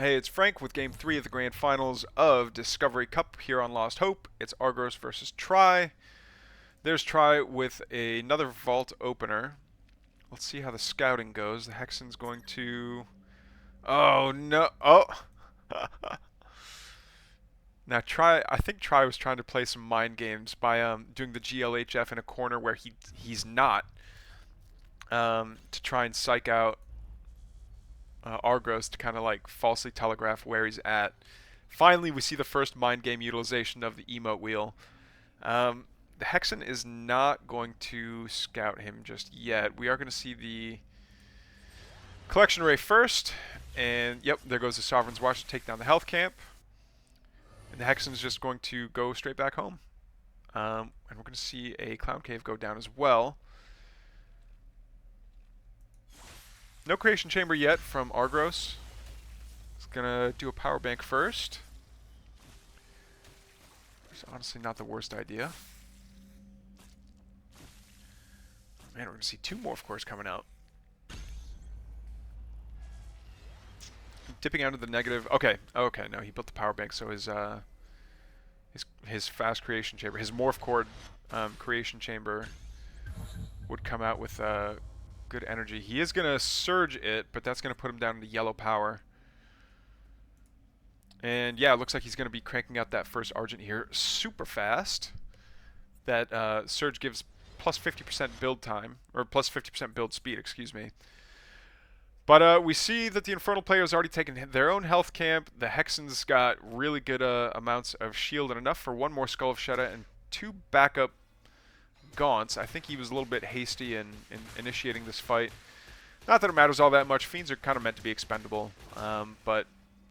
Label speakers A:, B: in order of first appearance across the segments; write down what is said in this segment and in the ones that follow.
A: Hey, it's Frank with Game 3 of the Grand Finals of Discovery Cup here on Lost Hope. It's Argros versus Try. There's Try with another vault opener. Let's see how the scouting goes. The Hexen's going to... Oh, no. Oh! Now, I think Try was trying to play some mind games by doing the GLHF in a corner where he's not, to try and psych out Argos to kind of like falsely telegraph where he's at. Finally, we see the first mind game utilization of the emote wheel. The Hexen is not going to scout him just yet. We are going to see the collection array first, and yep, there goes the Sovereign's Watch to take down the health camp. And the Hexen's just going to go straight back home. And we're going to see a Clown Cave go down as well. No creation chamber yet from Argros. He's gonna do a power bank first. It's honestly not the worst idea. Man, we're gonna see two Morph Cores coming out. Dipping out of the negative. Okay, okay, no, he built the power bank, so his fast creation chamber, his Morph Core creation chamber would come out with good energy. He is gonna surge it, but that's gonna put him down into yellow power. And yeah, it looks like he's going to be cranking out that first Argent here super fast. That Surge gives plus 50% build time, or plus 50% build speed, excuse me. But we see that the Infernal player has already taken their own health camp. The Hexen's got really good amounts of shield and enough for one more Skull of Shetta and two backup Gaunts. I think he was a little bit hasty in initiating this fight. Not that it matters all that much. Fiends are kind of meant to be expendable, but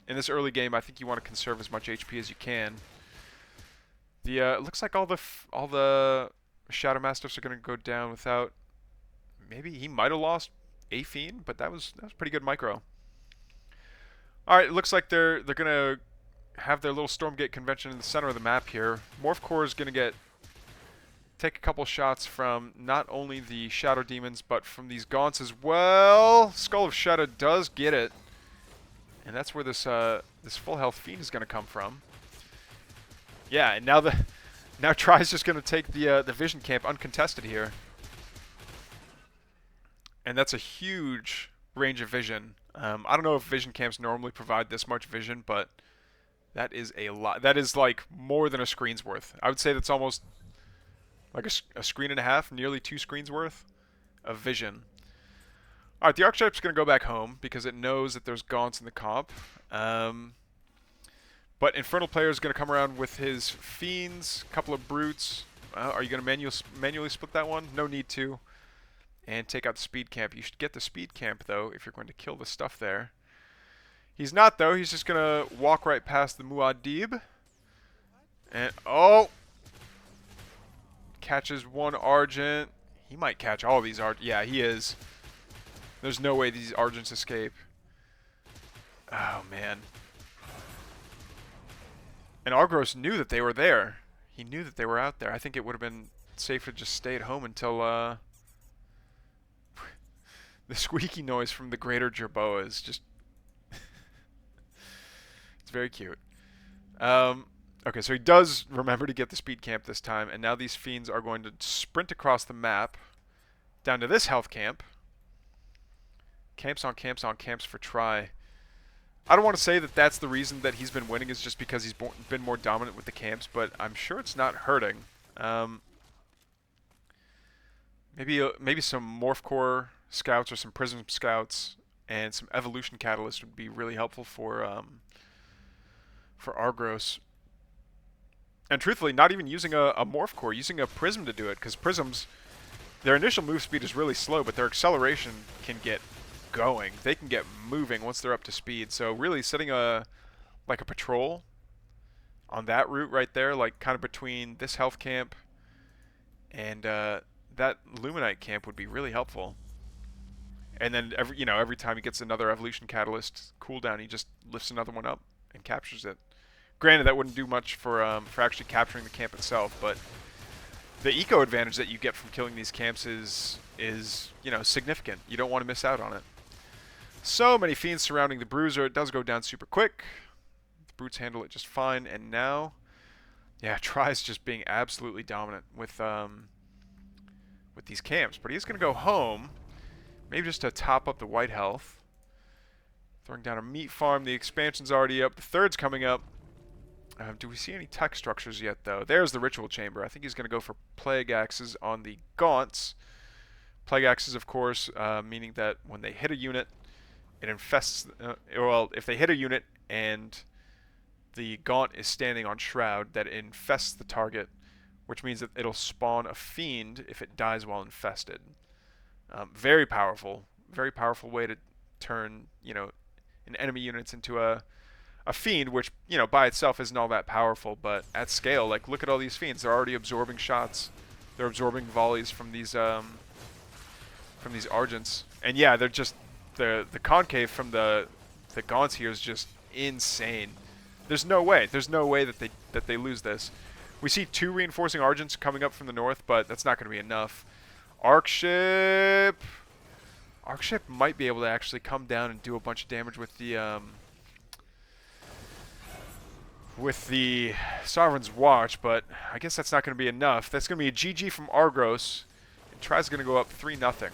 A: in this early game, I think you want to conserve as much HP as you can. It looks like all the Shadow Mastiffs are going to go down without. Maybe he might have lost a Fiend, but that was pretty good micro. All right, it looks like they're going to have their little Stormgate convention in the center of the map here. Morph Core is going to take a couple shots from not only the Shadow Demons, but from these Gaunts as well. Skull of Shadow does get it. And that's where this full health Fiend is going to come from. Yeah, and now Try's just going to take the Vision Camp uncontested here. And that's a huge range of vision. I don't know if Vision Camps normally provide this much vision, but that is a lot. That is like more than a screen's worth. I would say that's almost like a screen and a half, nearly 2 screens worth of vision. Alright, the Archetype's going to go back home because it knows that there's Gaunts in the comp. But Infernal player is going to come around with his Fiends, a couple of Brutes. Are you going to manually split that one? No need to. And take out the Speed Camp. You should get the Speed Camp, though, if you're going to kill the stuff there. He's not, though. He's just going to walk right past the Muad'Dib. And, oh! Catches one Argent. He might catch all these Argent. Yeah, he is. There's no way these Argents escape. Oh, man. And Argros knew that they were there. He knew that they were out there. I think it would have been safer to just stay at home until the squeaky noise from the greater Jerboa is just... It's very cute. Okay, so he does remember to get the Speed Camp this time, and now these Fiends are going to sprint across the map down to this health camp. Camps on camps on camps for Try. I don't want to say that that's the reason that he's been winning is just because he's been more dominant with the camps, but I'm sure it's not hurting. Maybe some Morph Core scouts or some Prism scouts and some Evolution Catalyst would be really helpful for Argros. And truthfully, not even using a Morph Core, using a Prism to do it, because Prisms, their initial move speed is really slow, but their acceleration can get going. They can get moving once they're up to speed. So really setting a patrol on that route right there, like kind of between this health camp and that Luminite camp would be really helpful. And then every time he gets another Evolution Catalyst cooldown, he just lifts another one up and captures it. Granted, that wouldn't do much for actually capturing the camp itself, but the eco advantage that you get from killing these camps is significant. You don't want to miss out on it. So many fiends surrounding the Bruiser. It does go down super quick. The Brutes handle it just fine. And now, yeah, Try's just being absolutely dominant with these camps. But he's going to go home, maybe just to top up the white health. Throwing down a meat farm. The expansion's already up. The third's coming up. Do we see any tech structures yet, though? There's the Ritual Chamber. I think he's going to go for Plague Axes on the Gaunts. Plague Axes, of course, meaning that when they hit a unit, it infests... well, if they hit a unit and the Gaunt is standing on Shroud, that infests the target, which means that it'll spawn a Fiend if it dies while infested. Very powerful. Very powerful way to turn, an enemy units into a Fiend, which, by itself isn't all that powerful, but at scale, like, look at all these Fiends. They're already absorbing shots. They're absorbing volleys from these Argents. And yeah, they're just, the concave from the Gaunts here is just insane. There's no way that they lose this. We see 2 reinforcing Argents coming up from the north, but that's not going to be enough. Arcship might be able to actually come down and do a bunch of damage with the Sovereign's Watch, but I guess that's not going to be enough. That's going to be a GG from Argros. And Try's going to go up 3-0.